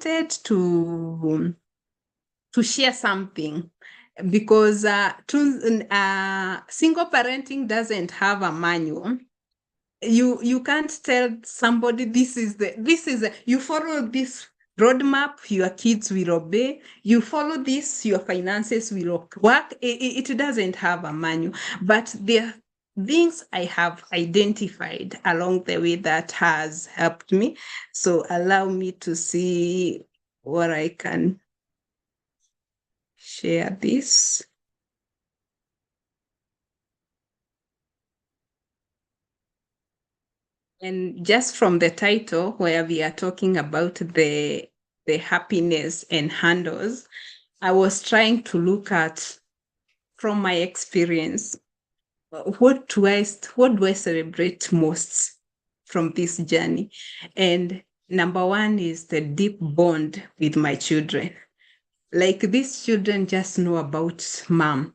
wanted to share something because single parenting doesn't have a manual. You can't tell somebody this is you follow this roadmap, your kids will obey. You follow this, your finances will work. It doesn't have a manual, but there are things I have identified along the way that has helped me. So allow me to see what I can share this. And just from the title, where we are talking about the happiness and handles, I was trying to look at, from my experience, what do I celebrate most from this journey? And number one is the deep bond with my children. Like, these children just know about mom.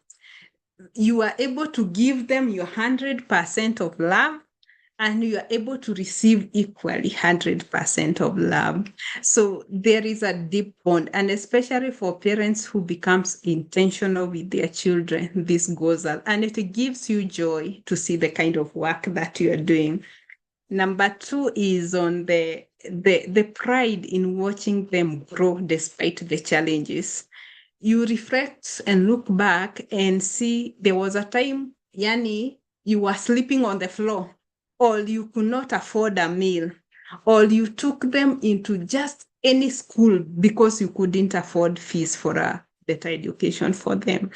You are able to give them your 100% of love, and you are able to receive equally 100% of love. So there is a deep bond, and especially for parents who becomes intentional with their children, this goes out, and it gives you joy to see the kind of work that you are doing. Number two is on the pride in watching them grow despite the challenges. You reflect and look back and see there was a time, Yani, you were sleeping on the floor, or you could not afford a meal, or you took them into just any school because you couldn't afford fees for a better education for them.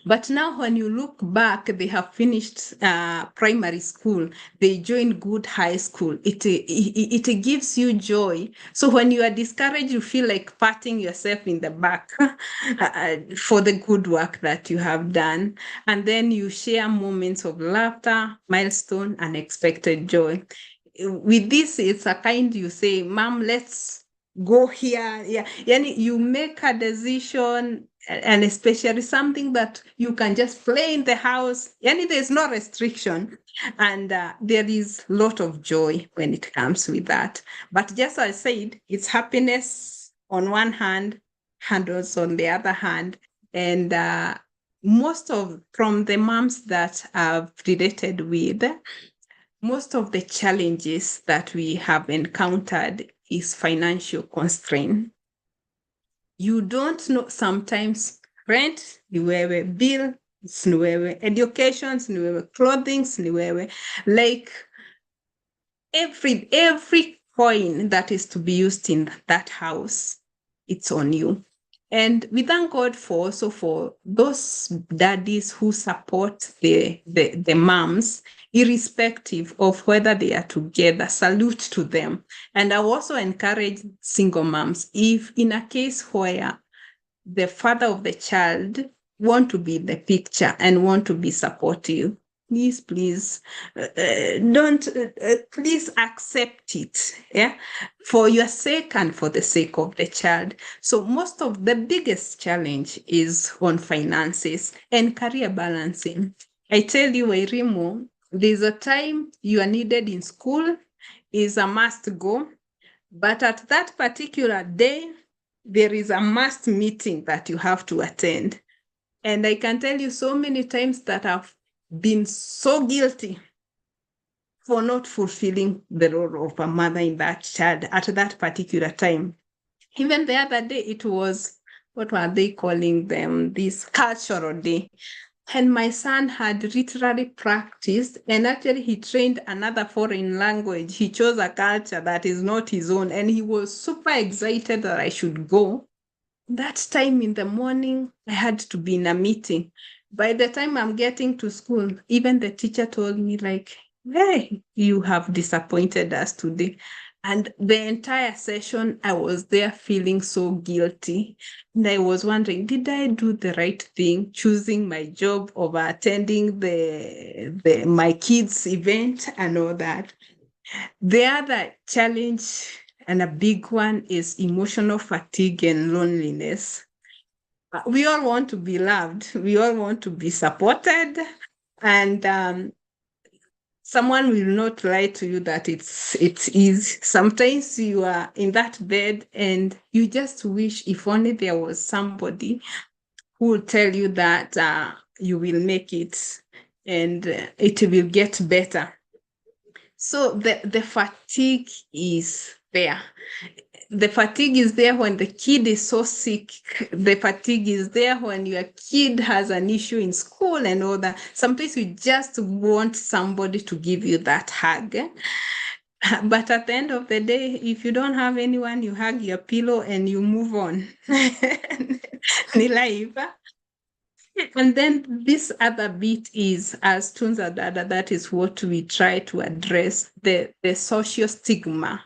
But now when you look back, they have finished primary school, they joined good high school. It gives you joy. So when you are discouraged, you feel like patting yourself in the back for the good work that you have done. And then you share moments of laughter, milestone, unexpected joy. With this, it's a kind, you say, Mom, let's go here. Yeah. Yani, you make a decision, and especially something that you can just play in the house. Yani, there's no restriction. And there is a lot of joy when it comes with that. But just as I said, it's happiness on one hand, handles on the other hand. And from the moms that I've related with, most of the challenges that we have encountered is financial constraint. You don't know, sometimes rent ni wewe, bill ni wewe, education ni wewe, clothing ni wewe. Like, every coin that is to be used in that house, it's on you. And we thank God for those daddies who support the moms, irrespective of whether they are together. Salute to them. And I also encourage single moms, if in a case where the father of the child want to be in the picture and want to be supportive, please don't, please accept it, yeah, for your sake and for the sake of the child. So most of the biggest challenge is on finances and career balancing. I tell you, Wairimu, there's a time you are needed in school, is a must go, but at that particular day, there is a must meeting that you have to attend. And I can tell you so many times that I've been so guilty for not fulfilling the role of a mother in that child at that particular time. Even the other day, it was, what were they calling them? This cultural day. And my son had literally practiced, and actually he trained another foreign language. He chose a culture that is not his own, and he was super excited that I should go. That time in the morning, I had to be in a meeting. By the time I'm getting to school, even the teacher told me, like, hey, you have disappointed us today. And the entire session, I was there feeling so guilty. And I was wondering, did I do the right thing, choosing my job over attending my kids' event and all that? The other challenge, and a big one, is emotional fatigue and loneliness. We all want to be loved. We all want to be supported. And someone will not lie to you that it's easy. Sometimes you are in that bed and you just wish if only there was somebody who will tell you that you will make it and it will get better. So the fatigue is there. The fatigue is there when the kid is so sick. The fatigue is there when your kid has an issue in school and all that. Sometimes you just want somebody to give you that hug. But at the end of the day, if you don't have anyone, you hug your pillow and you move on. Ni life. And then this other bit is, as Tunza Dada, that is what we try to address, the social stigma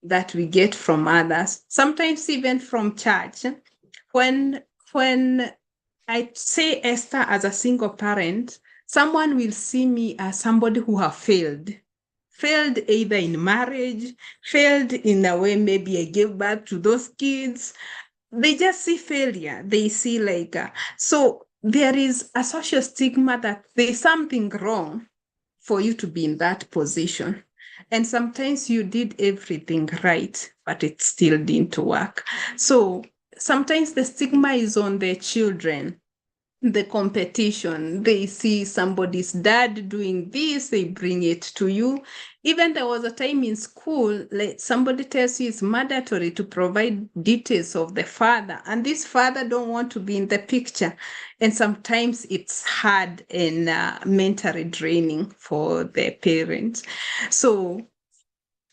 that we get from others, sometimes even from church. When I say Esther as a single parent, someone will see me as somebody who have failed either in marriage, failed in a way, maybe I gave birth to those kids. They just see failure. They see so there is a social stigma that there's something wrong for you to be in that position. And sometimes you did everything right, but it still didn't work. So sometimes the stigma is on the children, the competition. They see somebody's dad doing this, they bring it to you. Even there was a time in school, like somebody tells you it's mandatory to provide details of the father, and this father don't want to be in the picture. And sometimes it's hard and mentally draining for the parents. So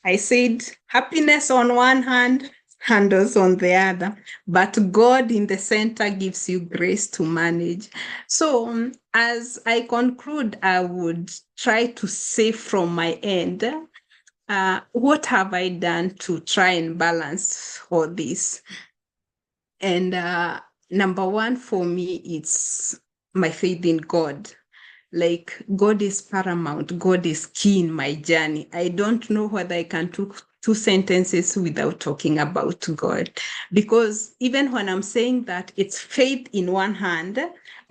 I said happiness on one hand, handles on the other, but God in the center gives you grace to manage. So as I conclude, I would try to say from my end, what have I done to try and balance all this? And number one for me, it's my faith in God. Like, God is paramount. God is key in my journey. I don't know whether I can do two sentences without talking about God. Because even when I'm saying that it's faith in one hand,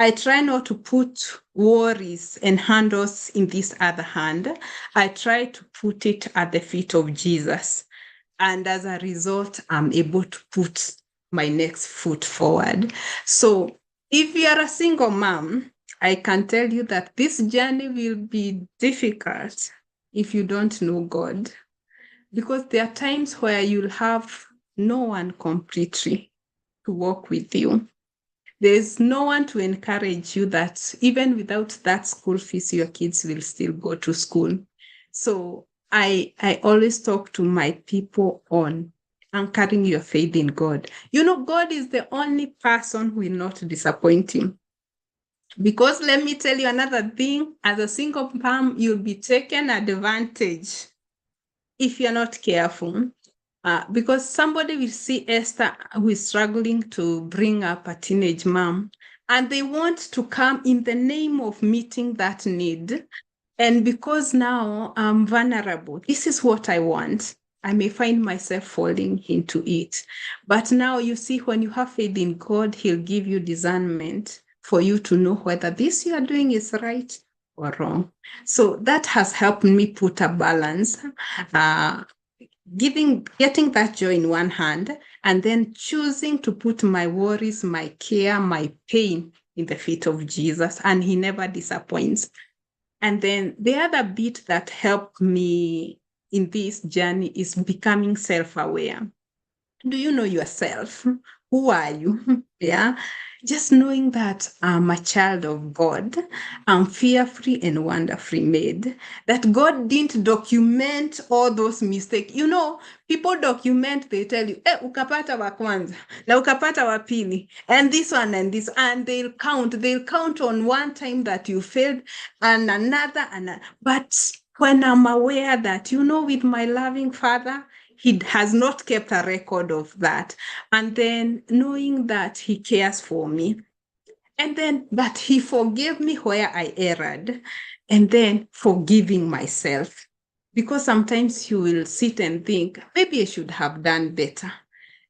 I try not to put worries and handles in this other hand. I try to put it at the feet of Jesus. And as a result, I'm able to put my next foot forward. So if you are a single mom, I can tell you that this journey will be difficult if you don't know God, because there are times where you'll have no one completely to walk with you. There's no one to encourage you that even without that school fees, your kids will still go to school. So I always talk to my people on anchoring your faith in God. You know, God is the only person who will not disappoint you. Because let me tell you another thing, as a single mom, you'll be taken advantage if you're not careful. Because somebody will see Esther who is struggling to bring up a teenage mom, and they want to come in the name of meeting that need. And because now I'm vulnerable, this is what I want. I may find myself falling into it. But now you see, when you have faith in God, He'll give you discernment for you to know whether this you are doing is right or wrong. So that has helped me put a balance, getting that joy in one hand, and then choosing to put my worries, my care, my pain in the feet of Jesus, and He never disappoints. And then the other bit that helped me in this journey is becoming self-aware. Do you know yourself? Who are you? Yeah. Just knowing that I'm a child of God, I'm fearfully and wonderfully made, that God didn't document all those mistakes. You know, people document, they tell you, ukapata wa kwanza, na ukapata wa pili, and this one and this, and they'll count on one time that you failed and another. But when I'm aware that, you know, with my loving Father, He has not kept a record of that. And then knowing that He cares for me, and then that He forgave me where I erred, and then forgiving myself. Because sometimes you will sit and think, maybe I should have done better.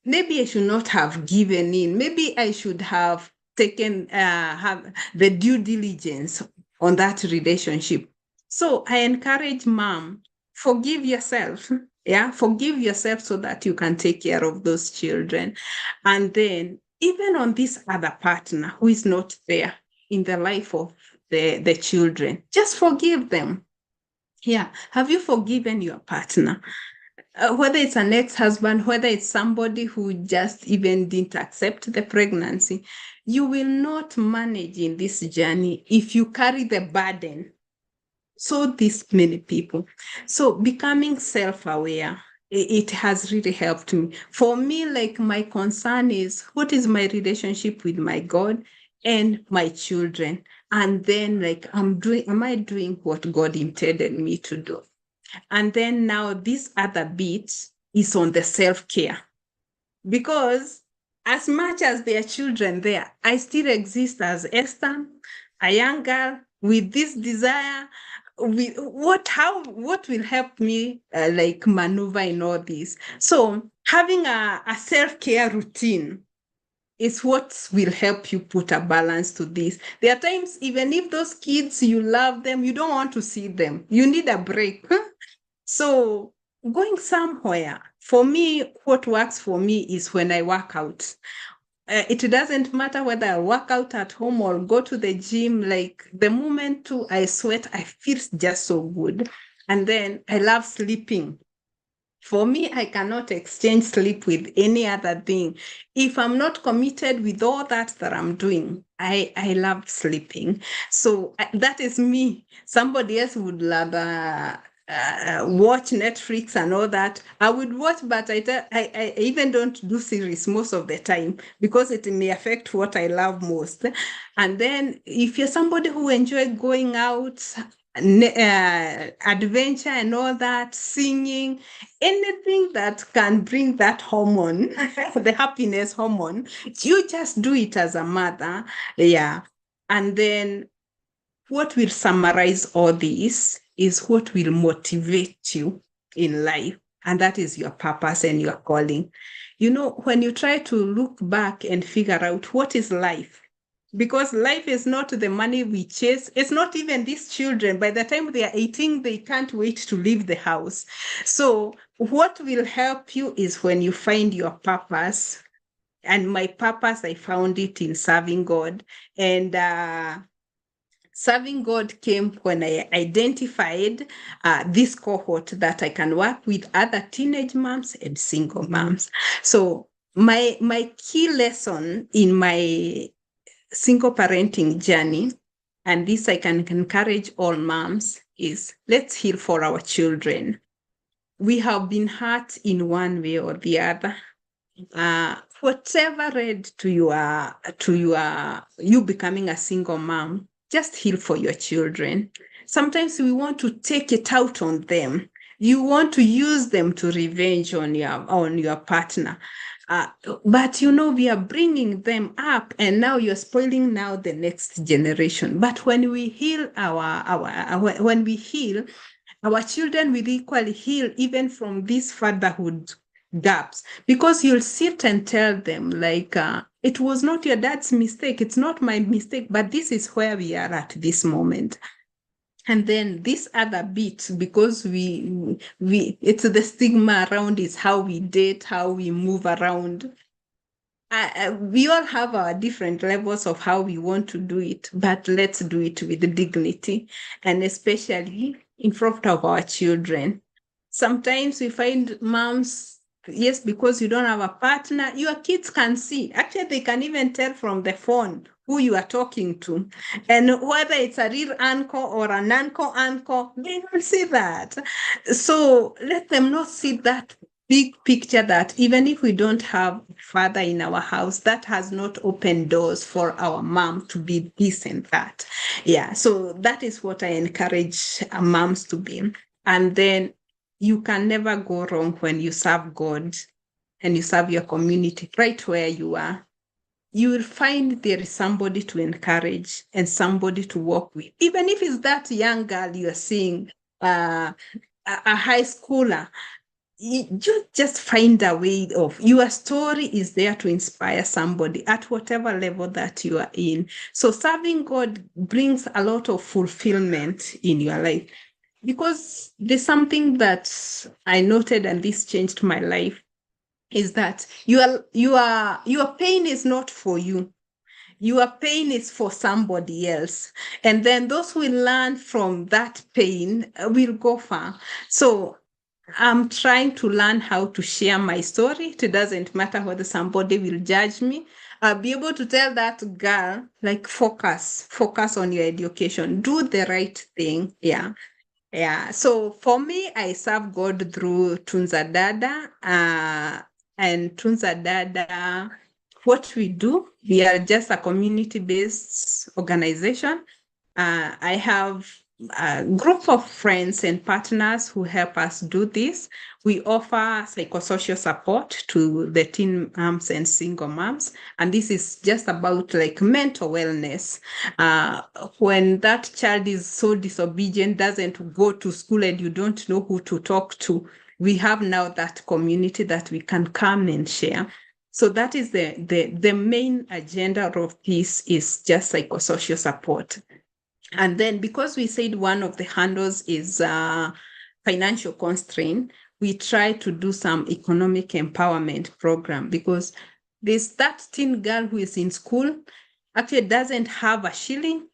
Maybe I should not have given in. Maybe I should have taken have the due diligence on that relationship. So I encourage mom, forgive yourself. Yeah, forgive yourself so that you can take care of those children. And then even on this other partner who is not there in the life of the children, just forgive them. Yeah. Have you forgiven your partner? Whether it's an ex-husband, whether it's somebody who just even didn't accept the pregnancy, you will not manage in this journey if you carry the burden. So these many people. So becoming self-aware, it has really helped me. For me, like my concern is what is my relationship with my God and my children? And then like am I doing what God intended me to do? And then now this other bit is on the self-care. Because as much as there are children there, I still exist as Esther, a young girl with this desire. What will help me like maneuver in all this? So having a self-care routine is what will help you put a balance to this. There are times, even if those kids, you love them, you don't want to see them. You need a break. So going somewhere, for me, what works for me is when I work out. It doesn't matter whether I work out at home or go to the gym. Like the moment too I sweat, I feel just so good. And then I love sleeping. For me, I cannot exchange sleep with any other thing. If I'm not committed with all that I'm doing, I love sleeping. So that is me. Somebody else would love watch Netflix and all that. I would watch, but I even don't do series most of the time because it may affect what I love most. And then if you're somebody who enjoys going out, adventure and all that, singing, anything that can bring that hormone, the happiness hormone, you just do it as a mother. Yeah. And then what will summarize all this is what will motivate you in life. And that is your purpose and your calling. You know, when you try to look back and figure out what is life, because life is not the money we chase. It's not even these children. By the time they are 18, they can't wait to leave the house. So what will help you is when you find your purpose. And my purpose, I found it in serving God. And serving God came when I identified this cohort that I can work with other teenage moms and single moms. So my key lesson in my single parenting journey, and this I can encourage all moms, is let's heal for our children. We have been hurt in one way or the other. Whatever led to you becoming a single mom, just heal for your children. Sometimes we want to take it out on them. You want to use them to revenge on your partner. But we are bringing them up, and now you're spoiling now the next generation. But when we heal when we heal, our children will equally heal even from these fatherhood gaps, because you'll sit and tell them like it was not your dad's mistake, it's not my mistake, but this is where we are at this moment. And then this other bit, because we it's the stigma around is how we date, how we move around. We all have our different levels of how we want to do it, but let's do it with dignity, and especially in front of our children. Sometimes we find moms, yes, because you don't have a partner, your kids can see. Actually, they can even tell from the phone who you are talking to. And whether it's a real uncle or an uncle, they will see that. So let them not see that big picture that even if we don't have father in our house, that has not opened doors for our mom to be this and that. Yeah, so that is what I encourage moms to be. And then you can never go wrong when you serve God and you serve your community right where you are. You will find there is somebody to encourage and somebody to work with. Even if it's that young girl you are seeing, a high schooler, you just find a way of, your story is there to inspire somebody at whatever level that you are in. So serving God brings a lot of fulfillment in your life, because there's something that I noted, and this changed my life, is that your pain is not for you. Your pain is for somebody else. And then those who learn from that pain will go far. So I'm trying to learn how to share my story. It doesn't matter whether somebody will judge me. I'll be able to tell that girl, like, focus on your education, do the right thing. Yeah. Yeah. So for me, I serve God through TUNZA DADA. And TUNZA DADA, what we do, we are just a community-based organization. I have a group of friends and partners who help us do this. We offer psychosocial support to the teen moms and single moms. And this is just about like mental wellness. Uh, when that child is so disobedient, doesn't go to school, and you don't know who to talk to, we have now that community that we can come and share. So that is the main agenda of this, is just psychosocial support. And then, because we said one of the handles is financial constraint, we try to do some economic empowerment program, because there's that teen girl who is in school, actually doesn't have a shilling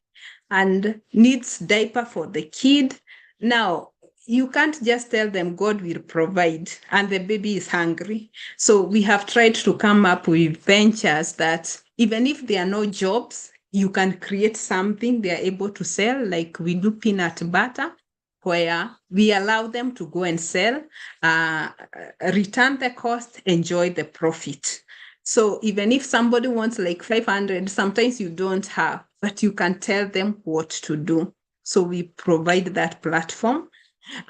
and needs diaper for the kid. Now, you can't just tell them God will provide and the baby is hungry. So we have tried to come up with ventures that even if there are no jobs, you can create something they are able to sell. Like we do peanut butter, where we allow them to go and sell, uh, return the cost, enjoy the profit. So even if somebody wants like 500, sometimes you don't have, but you can tell them what to do. So we provide that platform,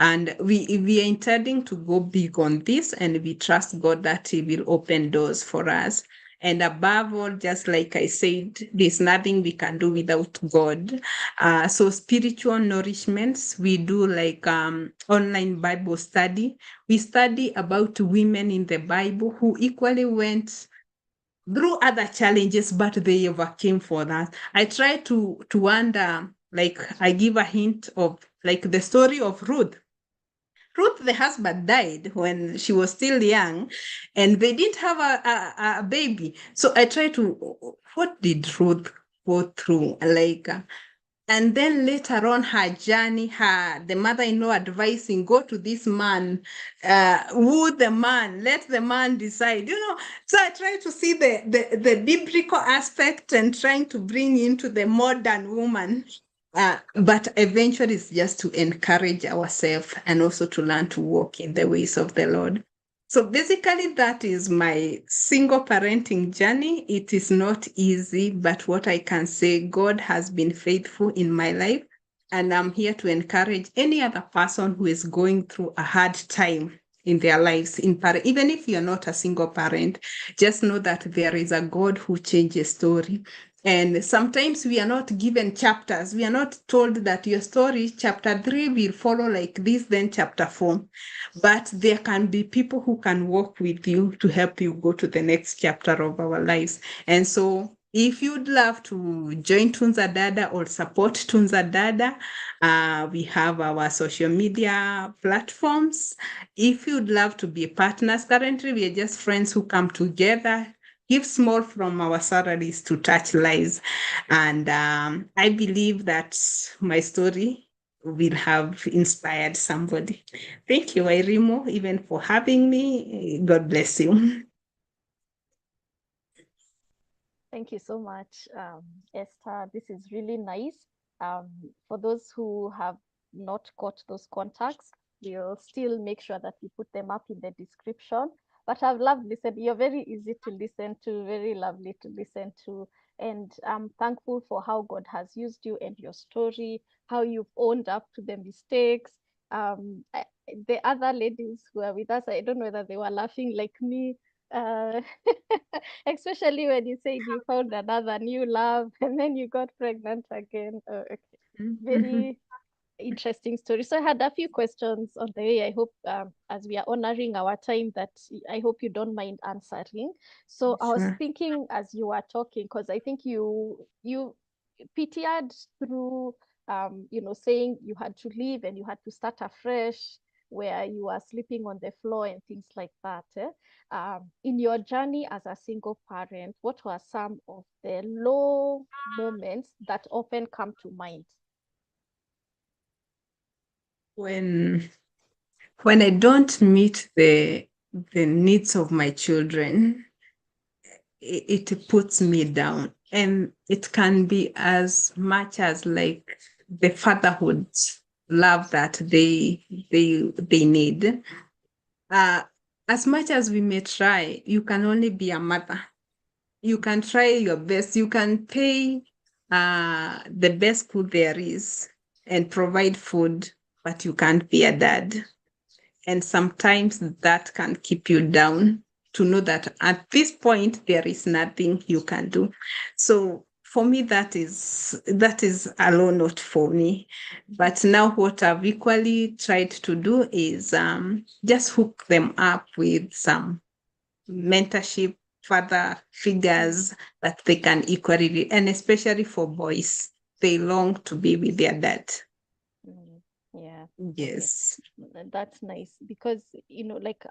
and we are intending to go big on this, and we trust God that He will open doors for us. And above all, just like I said, there's nothing we can do without God. So spiritual nourishments, we do like online Bible study. We study about women in the Bible who equally went through other challenges, but they overcame for that. I try to wonder, like I give a hint of like the story of Ruth. Ruth, the husband died when she was still young, and they didn't have a baby. So I try to, what did Ruth go through? Like, and then later on her journey, the mother-in-law advising, go to this man, woo the man, let the man decide, So I try to see the biblical aspect and trying to bring into the modern woman. But eventually it's just to encourage ourselves and also to learn to walk in the ways of the Lord. So basically, that is my single parenting journey. It is not easy, but what I can say, God has been faithful in my life. And I'm here to encourage any other person who is going through a hard time in their lives, even if you're not a single parent, just know that there is a God who changes story. And sometimes we are not given chapters. We are not told that your story, chapter 3, will follow like this, then chapter 4. But there can be people who can work with you to help you go to the next chapter of our lives. And so if you'd love to join TUNZA DADA or support TUNZA DADA, we have our social media platforms. If you'd love to be partners, currently we are just friends who come together, give small from our salaries to touch lives. And I believe that my story will have inspired somebody. Thank you, Wairimu, even for having me. God bless you. Thank you so much, Esther. This is really nice. For those who have not got those contacts, we'll still make sure that we put them up in the description. But I've loved listening. You're very easy to listen to, very lovely to listen to. And I'm thankful for how God has used you and your story, how you've owned up to the mistakes. The other ladies who are with us, I don't know whether they were laughing like me. Uh, Especially when you said you found another new love and then you got pregnant again. Okay. Mhm. Very, Interesting story. So I had a few questions on the way. I hope, as we are honoring our time, that I hope you don't mind answering. So I was Sure. thinking as you were talking, because I think you PTR'd through, saying you had to leave and you had to start afresh, where you were sleeping on the floor and things like that. In your journey as a single parent, what were some of the low moments that often come to mind? When when I don't meet the needs of my children, it puts me down. And it can be as much as like the fatherhood love that they need. Uh, as much as we may try, you can only be a mother. You can try your best. You can pay the best food there is and provide food, but you can't be a dad. And sometimes that can keep you down to know that at this point there is nothing you can do. So for me, that is a low note for me. But now what I've equally tried to do is just hook them up with some mentorship, father figures that they can equally, and especially for boys, they long to be with their dad. Mm, yeah. Okay. Yes. That's nice because, like,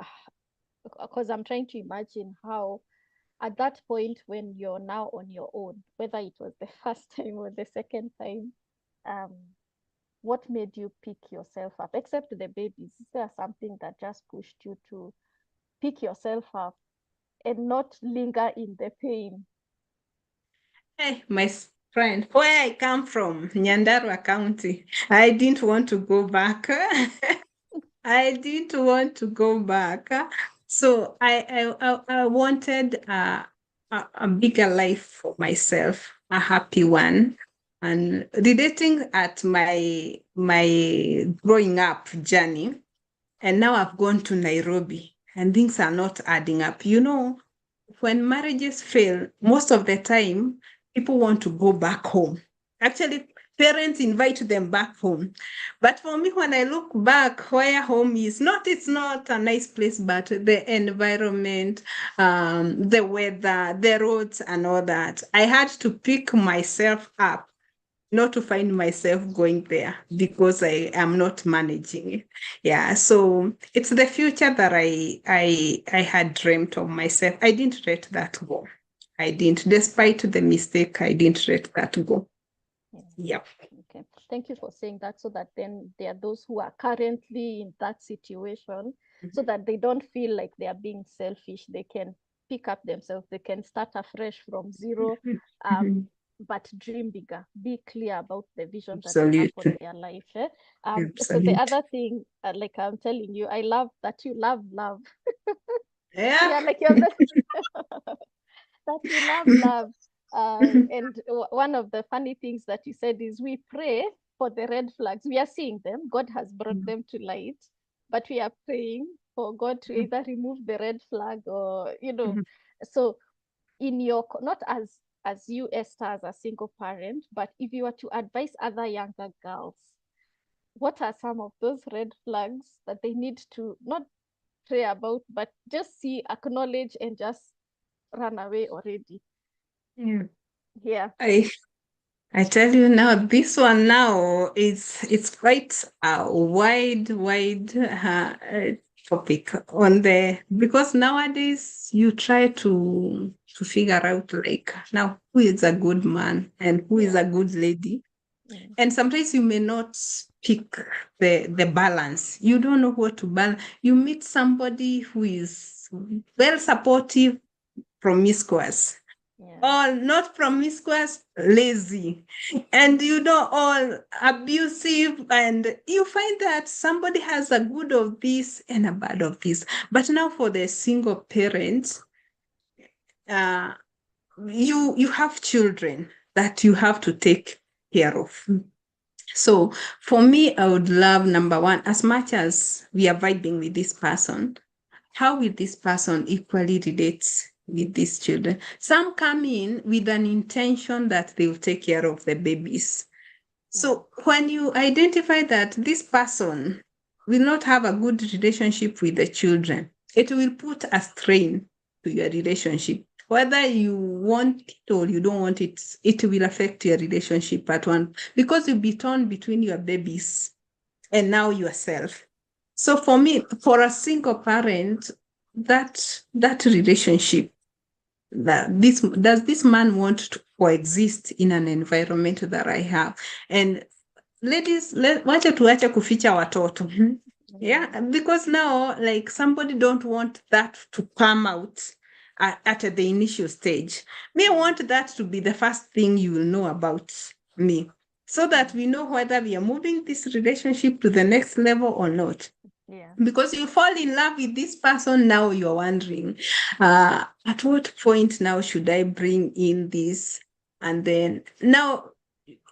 because I'm trying to imagine how at that point when you're now on your own, whether it was the first time or the second time, um, what made you pick yourself up, except the babies? Is there something that just pushed you to pick yourself up and not linger in the pain? Hey, my friend, where I come from, Nyandarua County, I didn't want to go back. I didn't want to go back. So I wanted a bigger life for myself, a happy one. And relating at my growing up journey, and now I've gone to Nairobi, and things are not adding up. When marriages fail, most of the time, people want to go back home. Actually, parents invite them back home. But for me, when I look back where home is, it's not a nice place, but the environment, the weather, the roads, and all that. I had to pick myself up not to find myself going there because I am not managing it. Yeah, so it's the future that I had dreamt of myself. I didn't let that go. I didn't, despite the mistake, I didn't let that go. Yeah. Yeah. Okay. Thank you for saying that, so that then there are those who are currently in that situation, so that they don't feel like they are being selfish. They can pick up themselves. They can start afresh from zero, but dream bigger. Be clear about the vision that they have for Absolutely. their life. So the Absolutely. other thing, like I'm telling you, I love that you love. Yeah. Yeah, like you're the that you love. And one of the funny things that you said is we pray for the red flags. We are seeing them. God has brought them to light, but we are praying for God to either remove the red flag or, so in your, not as you, Esther, as a single parent, but if you were to advise other younger girls, what are some of those red flags that they need to not pray about, but just see, acknowledge, and just run away already? Yeah. Yeah. I tell you now, this one now is it's quite a wide topic on the because nowadays you try to figure out like now who is a good man and who is Yeah. a good lady, Mm. and sometimes you may not pick the balance. You don't know what to balance. You meet somebody who is well supportive, promiscuous, Yeah. all not promiscuous, lazy, and all abusive, and you find that somebody has a good of this and a bad of this. But now for the single parents, uh, you have children that you have to take care of. So for me, I would love number one, as much as we are vibing with this person, how will this person equally relate with these children? Some come in with an intention that they will take care of the babies. So when you identify that this person will not have a good relationship with the children, it will put a strain to your relationship. Whether you want it or you don't want it, it will affect your relationship at one, because you'll be torn between your babies and now yourself. So for me, for a single parent, that relationship, that this does this man want to coexist in an environment that I have? And ladies, wacha tuache kuficha watoto. Yeah, because now, like, somebody don't want that to come out at the initial stage. Me want that to be the first thing you will know about me, so that we know whether we are moving this relationship to the next level or not. Yeah. Because you fall in love with this person, now you're wondering, at what point now should I bring in this? And then now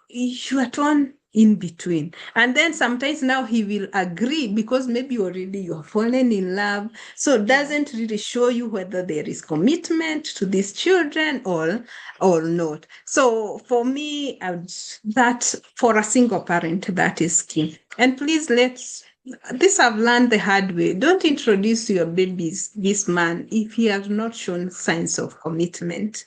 you are torn in between. And then sometimes now he will agree, because maybe already you're fallen in love. So it doesn't really show you whether there is commitment to these children or not. So for me, that for a single parent, that is key. And please, this I've learned the hard way. Don't introduce your babies this man if he has not shown signs of commitment.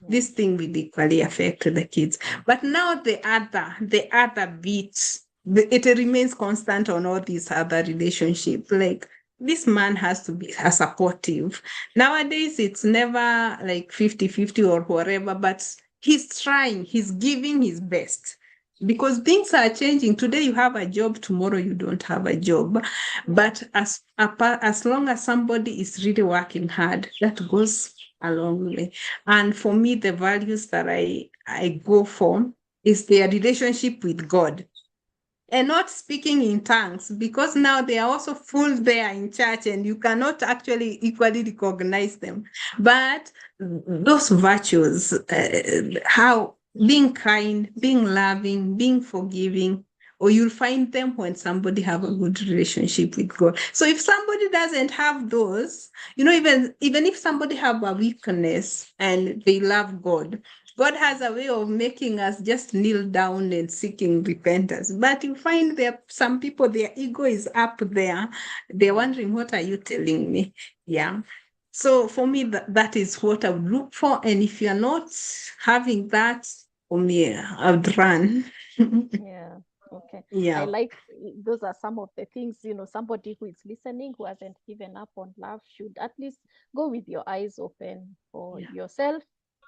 This thing will equally affect the kids. But now the other bits, it remains constant on all these other relationships. Like, this man has to be a supportive. Nowadays, it's never like 50-50 or whatever, but he's trying, he's giving his best. Because things are changing. Today you have a job, tomorrow you don't have a job. But as long as somebody is really working hard, that goes a long way. And for me, the values that I go for is their relationship with God, and not speaking in tongues, because now they are also full there in church and you cannot actually equally recognize them. But those virtues, how being kind, being loving, being forgiving, or you'll find them when somebody have a good relationship with God. So if somebody doesn't have those, even if somebody have a weakness and they love God, God has a way of making us just kneel down and seeking repentance. But you find there some people, their ego is up there. They're wondering, what are you telling me? Yeah. So for me, that is what I would look for. And if you're not having that, for me, I would run. Yeah. Okay. I Yeah. like those are some of the things, somebody who is listening who hasn't given up on love should at least go with your eyes open for Yeah. yourself,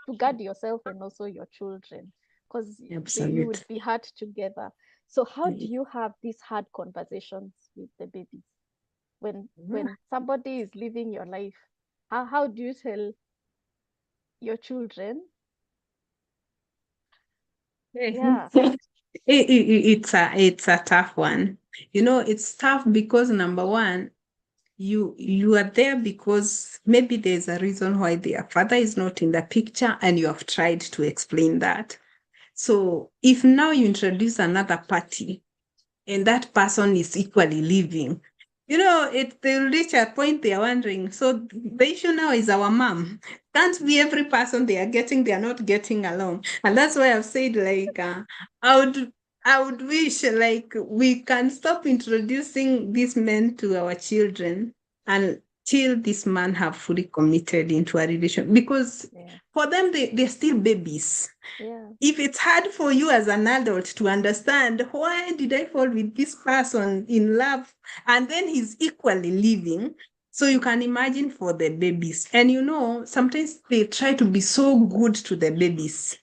to guard yourself and also your children, because you Absolutely. would be hard together. So how do you have these hard conversations with the babies when somebody is living your life? How do you tell your children? Yeah. It's a tough one. It's tough because, number one, you are there because maybe there's a reason why their father is not in the picture, and you have tried to explain that. So if now you introduce another party and that person is equally living, they'll reach a point they're wondering. So the issue now is our mom. Can't be every person they're not getting along. And that's why I've said, like, I would I would wish, like, we can stop introducing these men to our children until this man have fully committed into a relation, because Yeah. for them they're still babies. Yeah. If it's hard for you as an adult to understand, why did I fall with this person in love, and then he's equally living, so you can imagine for the babies. And sometimes they try to be so good to the babies.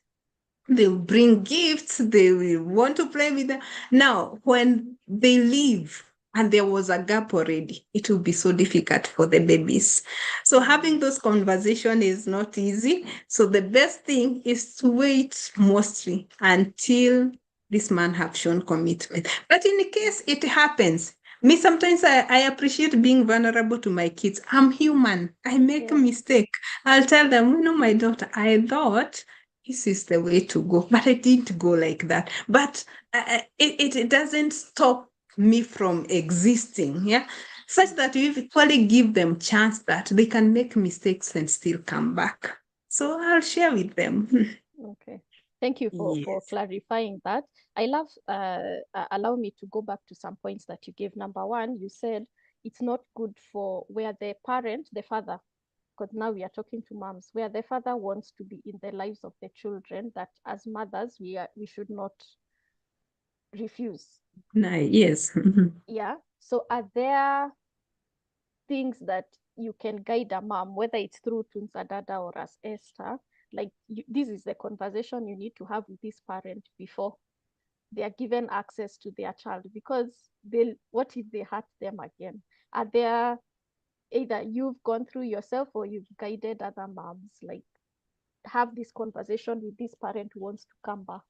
They'll bring gifts, they will want to play with them. Now, when they leave and there was a gap already, it will be so difficult for the babies. So having those conversations is not easy. So the best thing is to wait mostly until this man have shown commitment. But in the case it happens, me sometimes I appreciate being vulnerable to my kids. I'm human. I make a Yeah. mistake. I'll tell them, my daughter, I thought this is the way to go, but I didn't go like that. But it doesn't stop me from existing, yeah, such that you equally give them chance that they can make mistakes and still come back. So I'll share with them. Okay. Thank you for Yes. clarifying that. I love, allow me to go back to some points that you gave. Number one, you said it's not good for where the parent, the father, because now we are talking to moms, where the father wants to be in the lives of the children, that as mothers, we should not refuse. Nice. Yes. Mhm. Yeah. So are there things that you can guide a mom, whether it's through TUNZA DADA or as Esther, like this is the conversation you need to have with this parent before they are given access to their child, because what if they hurt them again? Are there, either you've gone through yourself or you've guided other moms, like have this conversation with this parent who wants to come back?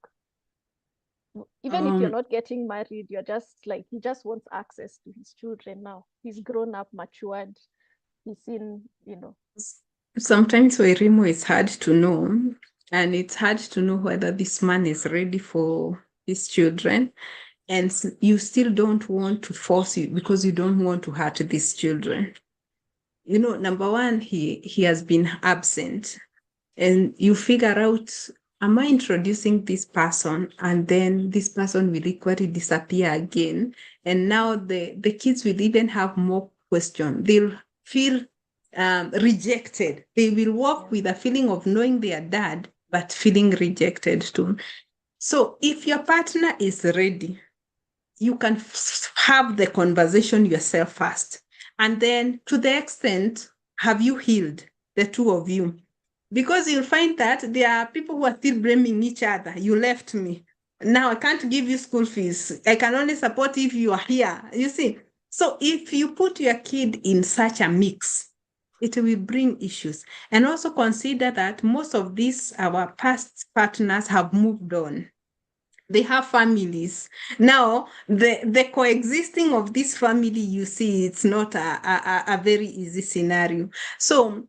Even if you're Um, not getting married, you're just like, he just wants access to his children now. He's grown up, matured, he's seen, Sometimes Wairimu is hard to know, and it's hard to know whether this man is ready for his children. And you still don't want to force it because you don't want to hurt these children. Number one, he has been absent, and you figure out, am I introducing this person and then this person will equally disappear again? And now the kids will even have more question. They'll feel rejected. They will walk with a feeling of knowing their dad, but feeling rejected too. So if your partner is ready, you can have the conversation yourself first. And then to the extent, have you healed, the two of you? Because you'll find that there are people who are still blaming each other. You left me. Now I can't give you school fees. I can only support if you are here. You see? So if you put your kid in such a mix, it will bring issues. And also consider that most of these, our past partners have moved on. They have families now. The coexisting of this family, you see, it's not a very easy scenario. So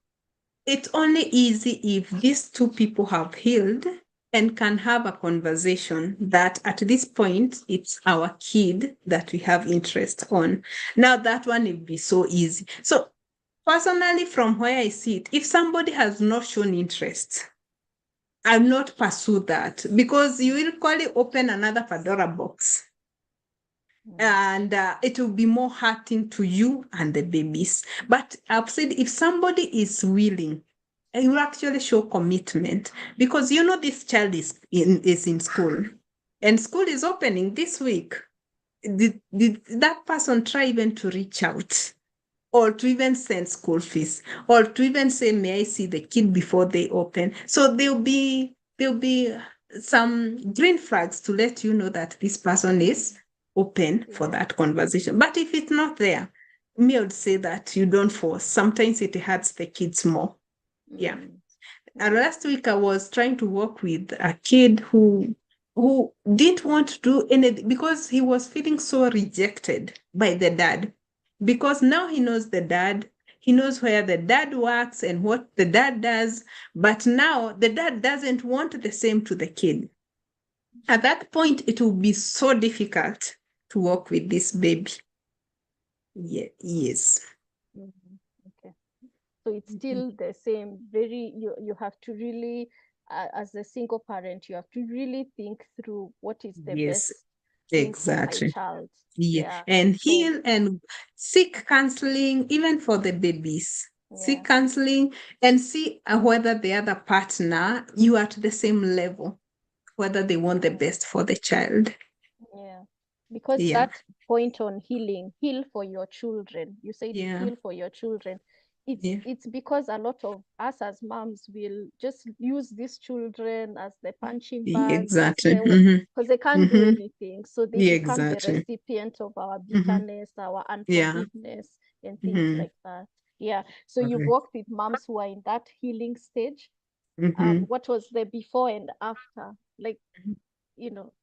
it's only easy if these two people have healed and can have a conversation that at this point it's our kid that we have interest on. Now that one will be so easy. So personally, from where I see it, if somebody has not shown interest, I'll not pursue that, because you will probably open another Pandora box, and it will be more hurting to you and the babies. But I've said, if somebody is willing, you will actually show commitment, because this child is in school, and school is opening this week. Did that person try even to reach out, or to even send school fees, or to even say, may I see the kid before they open? So there'll be some green flags to let you know that this person is open for that conversation. But if it's not there, me would say that you don't force. Sometimes it hurts the kids more. Yeah. And last week I was trying to work with a kid who didn't want to do anything because he was feeling so rejected by the dad. Because now he knows the dad, he knows where the dad works and what the dad does, but now the dad doesn't want the same to the kid. At that point, it will be so difficult to work with this baby. Yeah, yes. Okay. So it's still the same, you have to really, as a single parent, you have to really think through what is the Yes, best thing for my exactly. child. Yeah, Yeah. and So, heal and seek counseling, even for the babies. yeah. Seek counseling and see whether the other partner, you are at the same level, whether they want the best for the child. Yeah. Because Yeah, that point on healing, heal for your children. You said yeah, heal for your children. It's yeah, it's because a lot of us as moms will just use these children as the punching bags, as exactly. the, because they can't do Mm-hmm. anything. So they Yeah, become the exactly. recipient of our Mm-hmm. bitterness, our Yeah. unforgiveness, and things Mm-hmm. like that. Yeah. So you've Correct. worked with moms who are in that healing stage. Mm-hmm. What was the before and after? Like, you know,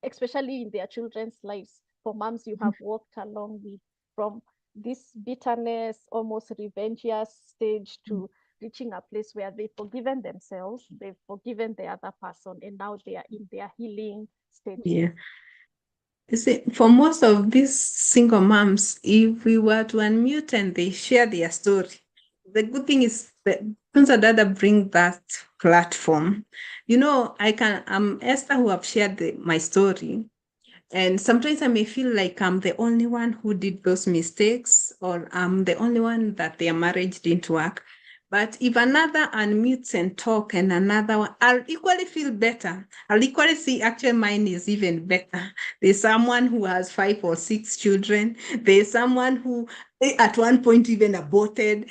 especially in their children's lives, for moms you have walked along with, from this bitterness, almost revengeous stage, to reaching a place where they've forgiven themselves, they've forgiven the other person, and now they are in their healing stages. Yeah. You see, for most of these single moms, if we were to unmute and they share their story, the good thing is the TUNZA DADA bring that platform. You know, I'm Esther who have shared my story. And sometimes I may feel like I'm the only one who did those mistakes, or I'm the only one that their marriage didn't work. But if another unmutes and talk and another one, I'll equally feel better. I'll equally see actually mine is even better. There's someone who has 5 or 6 children. There's someone who at one point even aborted.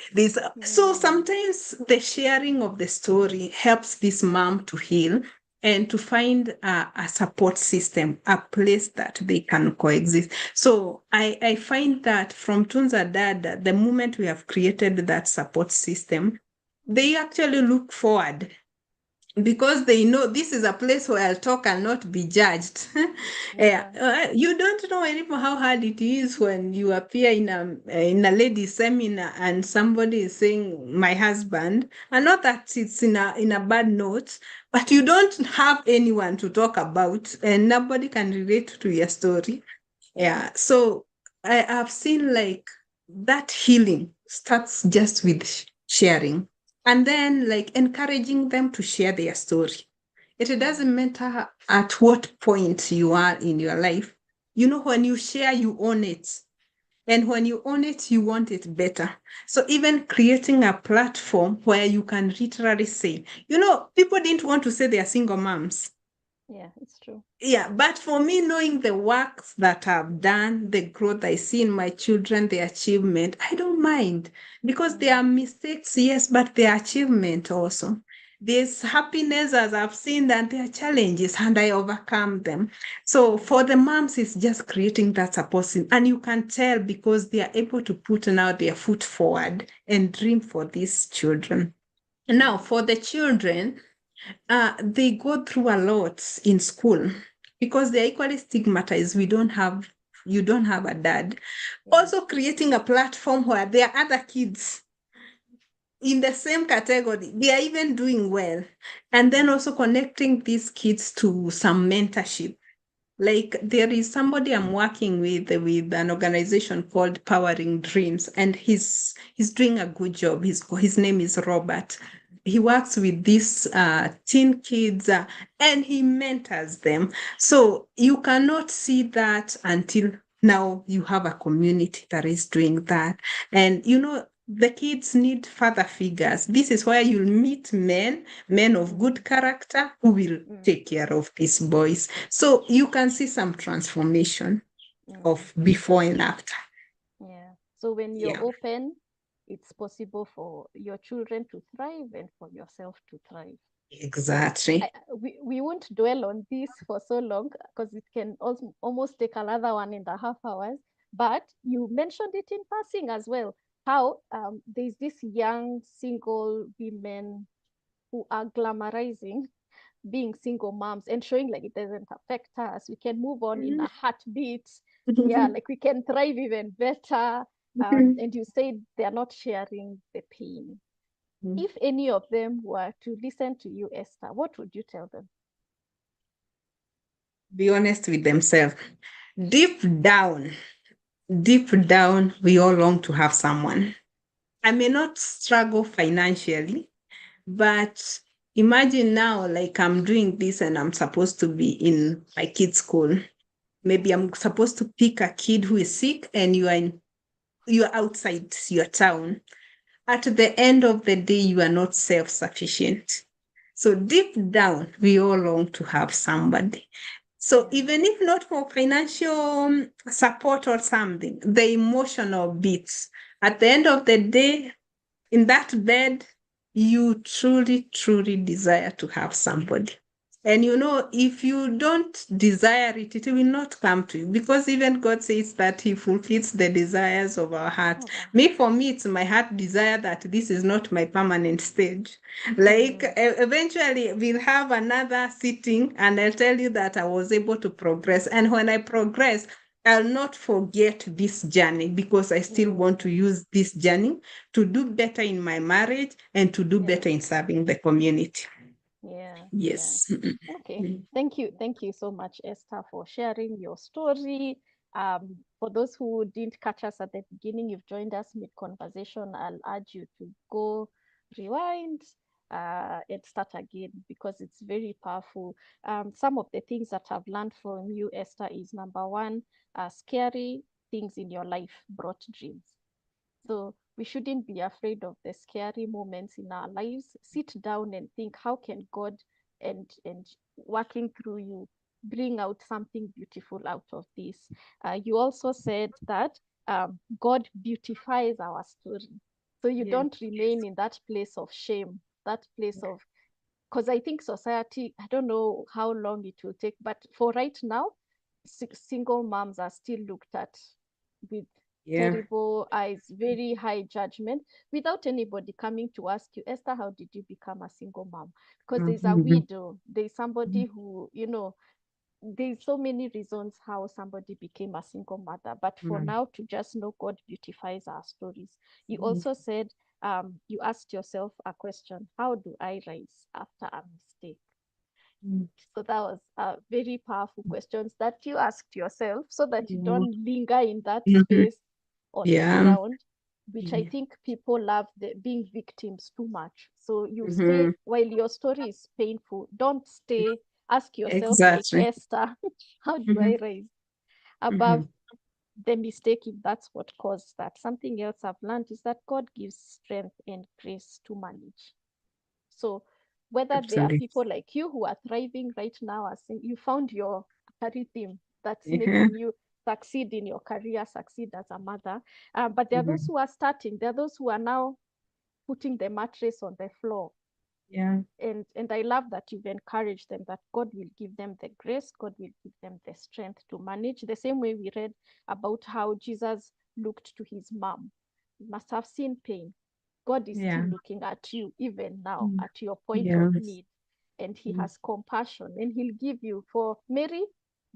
So sometimes the sharing of the story helps this mom to heal and to find a support system, a place that they can coexist. So I find that from TUNZA DADA, the moment we have created that support system, they actually look forward because they know this is a place where I'll talk and not be judged. Yeah. You don't know anymore how hard it is when you appear in a ladies' seminar and somebody is saying my husband, and not that it's in a bad note, but you don't have anyone to talk about and nobody can relate to your story. Yeah. So I have seen like that healing starts just with sharing and then like encouraging them to share their story. It doesn't matter at what point you are in your life. You know, when you share, you own it. And when you own it, you want it better. So even creating a platform where you can literally say, you know, people didn't want to say they are single moms. Yeah, it's true. Yeah, but for me, knowing the works that I've done, the growth I see in my children, the achievement, I don't mind because there are mistakes, yes, but there are achievement also. There's happiness as I've seen that there are challenges and I overcome them. So for the moms, it's just creating that support system. And you can tell because they are able to put now their foot forward and dream for these children. Now, for the children, they go through a lot in school because they're equally stigmatized. You don't have a dad. Also creating a platform where there are other kids in the same category. They are even doing well. And then also connecting these kids to some mentorship. Like there is somebody I'm working with an organization called Powering Dreams, and he's doing a good job. His name is Robert. He works with these teen kids and he mentors them. So you cannot see that until now you have a community that is doing that. And you know, the kids need father figures. This is where you'll meet men of good character who will take care of these boys. So you can see some transformation of before and after. Yeah. So when you're open, it's possible for your children to thrive and for yourself to thrive. Exactly. We won't dwell on this for so long because it can also almost take another 1.5 hours. But you mentioned it in passing as well, how there's this young single women who are glamorizing being single moms and showing like it doesn't affect us. We can move on in a heartbeat. Yeah, like we can thrive even better. And you say they're not sharing the pain. If any of them were to listen to you, Esther, what would you tell them? Be honest with themselves. Deep down, deep down, we all long to have someone. I may not struggle financially, but imagine now, like I'm doing this and I'm supposed to be in my kid's school. Maybe I'm supposed to pick a kid who is sick and you're outside your town. At the end of the day, you are not self-sufficient. So deep down, we all long to have somebody. So even if not for financial support or something, the emotional bits, at the end of the day, in that bed, you truly, truly desire to have somebody. And you know, if you don't desire it, it will not come to you because even God says that He fulfills the desires of our heart. For me, it's my heart desire that this is not my permanent stage. Like eventually, we'll have another sitting, and I'll tell you that I was able to progress. And when I progress, I'll not forget this journey because I still want to use this journey to do better in my marriage and to do better in serving the community. Yes. Okay. Thank you. Thank you so much, Esther, for sharing your story. For those who didn't catch us at the beginning, you've joined us mid-conversation. I'll urge you to go rewind, and start again, because it's very powerful. Some of the things that I've learned from you, Esther, is number one, scary things in your life brought dreams. So we shouldn't be afraid of the scary moments in our lives. Sit down and think, how can God and working through you bring out something beautiful out of this? You also said that God beautifies our story. So you Yeah. don't remain in that place of shame, that place of, because I think society, I don't know how long it will take, but for right now, single moms are still looked at with Yeah. terrible eyes, very high judgment, without anybody coming to ask you, Esther, how did you become a single mom? Because there's a Mhm. widow, there's somebody who, there's so many reasons how somebody became a single mother. But for Mhm. now, to just know God beautifies our stories. You Mhm. also said, you asked yourself a question: how do I rise after a mistake? So that was very powerful questions that you asked yourself, so that you Yeah. don't linger in that Mhm. space on the Yeah. ground, which I Yeah. think people love being victims too much. So you stay Mhm. while your story is painful. Don't stay. Ask yourself, like Exactly. Esther, how do I Mhm. rise above Mhm. the mistake if that's what caused that? Something else I've learned is that God gives strength and grace to manage. So whether there are Absolutely. people like you who are thriving right now, as in you found your rhythm that's Yeah. making you succeed in your career, succeed as a mother. But there are those Mhm. who are starting, there are those who are now putting the mattress on the floor. Yeah. And I love that you've encouraged them, that God will give them the grace, God will give them the strength to manage. The same way we read about how Jesus looked to his mom. He must have seen pain. God is still Yeah. looking at you even now, Mm. at your point Yeah. of need, and he Mm. has compassion, and he'll give you. For Mary,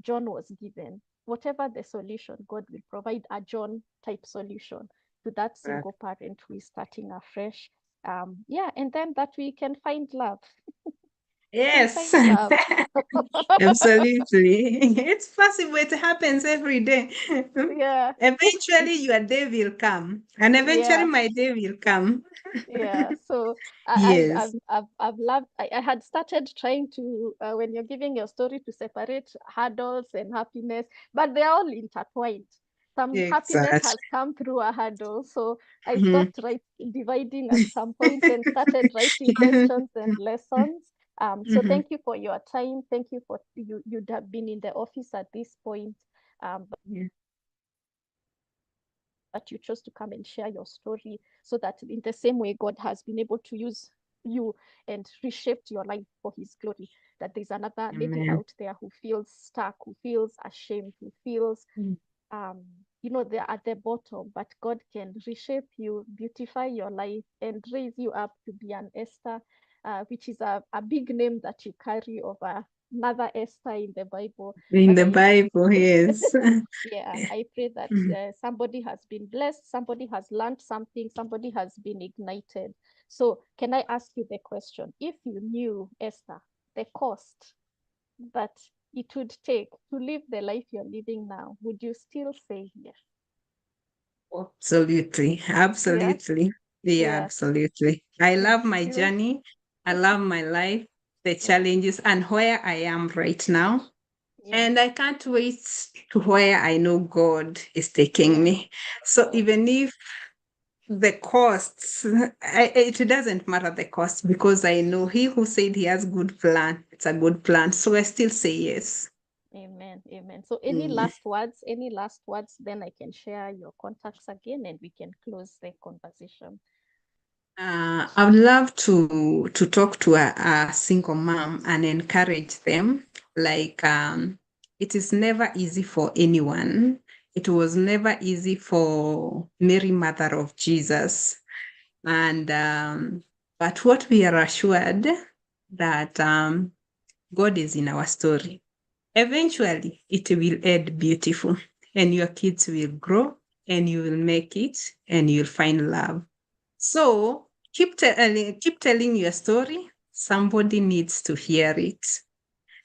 John was given. Whatever the solution, God will provide a John type solution to that Right. single parent who is starting afresh. Yeah, and then that we can find love. We can Yes. find love. Absolutely. It's possible. It happens every day. Yeah, Eventually, it's your day will come, and eventually, yeah. my day will come. Yeah, so Yes. I've loved. I had started trying to, when you're giving your story, to separate hurdles and happiness, but they're all intertwined. Some happiness Exactly. has come through a hurdle, so I Mhm. stopped dividing at some point and started writing questions and lessons. So Mhm. thank you for your time. Thank you for you'd have been in the office at this point. Yeah. That you chose to come and share your story, so that in the same way God has been able to use you and reshaped your life for his glory, that there's another lady Amen. out there who feels stuck, who feels ashamed, who feels Mm. um they're at the bottom, but God can reshape you, beautify your life, and raise you up to be an Esther, which is a big name that you carry over another Esther in the Bible. In But the Bible, yes. yeah, I pray that Mhm. somebody has been blessed, somebody has learned something, somebody has been ignited. So, can I ask you the question? If you knew, Esther, the cost that it would take to live the life you're living now, would you still say yes? Absolutely. Yeah, Absolutely. Yeah, yeah. absolutely. I Would love my you? journey. I love my life, the Yeah, challenges, and where I am right now. yeah, And I can't wait to where I know God is taking yeah, me. So yeah. even if the costs, it doesn't matter the cost, because I know he who said he has good plan, it's a good plan. So I still say yes. Amen, amen. So, any Mm. last words? Any last words? Then I can share your contacts again, and we can close the conversation. I would love to talk to a single mom and encourage them. Like, it is never easy for anyone. It was never easy for Mary, mother of Jesus. And but what we are assured, that God is in our story. Eventually, it will end beautiful, and your kids will grow, and you will make it, and you'll find love. So keep telling your story. Somebody needs to hear it.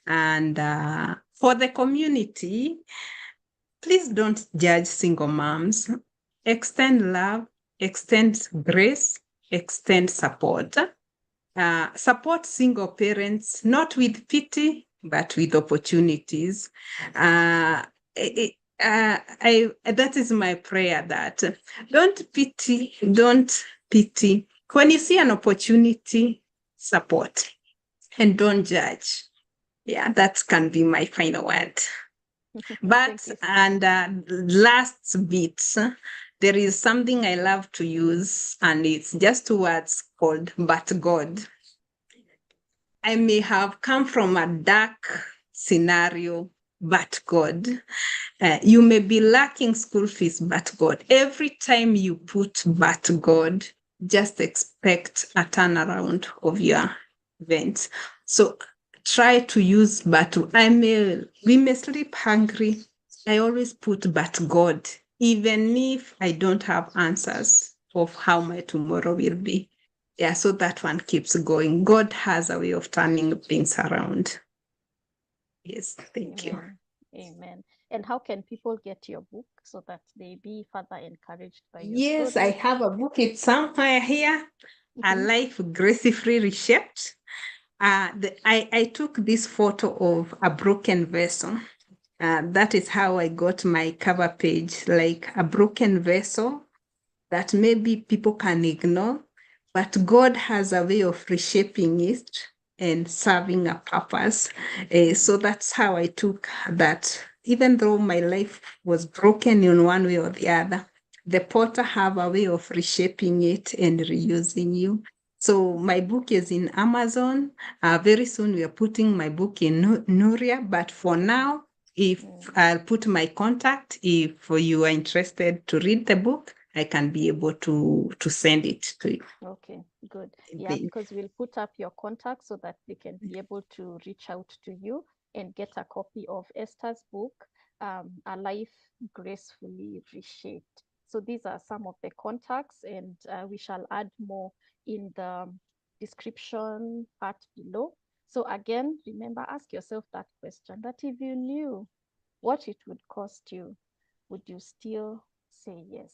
And for the community, please don't judge single moms. Extend love, extend grace, extend support. Support single parents, not with pity, but with opportunities. That is my prayer, that don't pity. When you see an opportunity, support, and don't judge. Yeah, that can be my final word. But, and last bit, there is something I love to use, and it's just two words called "but God." I may have come from a dark scenario, but God. You may be lacking school fees, but God. Every time you put "but God," just expect a turnaround of your events. So try to use "but." We may sleep hungry. I always put "but God," even if I don't have answers of how my tomorrow will be. Yeah, so that one keeps going. God has a way of turning things around. Yes, thank you. Amen. And how can people get your book so that they be further encouraged by your Yes, story? I have a book. It's somewhere here. A Life Gracefully Reshaped. I took this photo of a broken vessel. That is how I got my cover page, like a broken vessel that maybe people can ignore, but God has a way of reshaping it and serving a purpose. So that's how I took that. Even though my life was broken in one way or the other, the potter have a way of reshaping it and reusing you. So my book is in Amazon. Very soon we are putting my book in Nuria, but for now, if I'll put my contact, if you are interested to read the book, I can be able to send it to you. Okay, good. Yeah, because we'll put up your contact so that they can be able to reach out to you and get a copy of Esther's book, A Life Gracefully Reshaped. So these are some of the contacts, and we shall add more in the description part below. So again, remember, ask yourself that question, that if you knew what it would cost you, would you still say yes?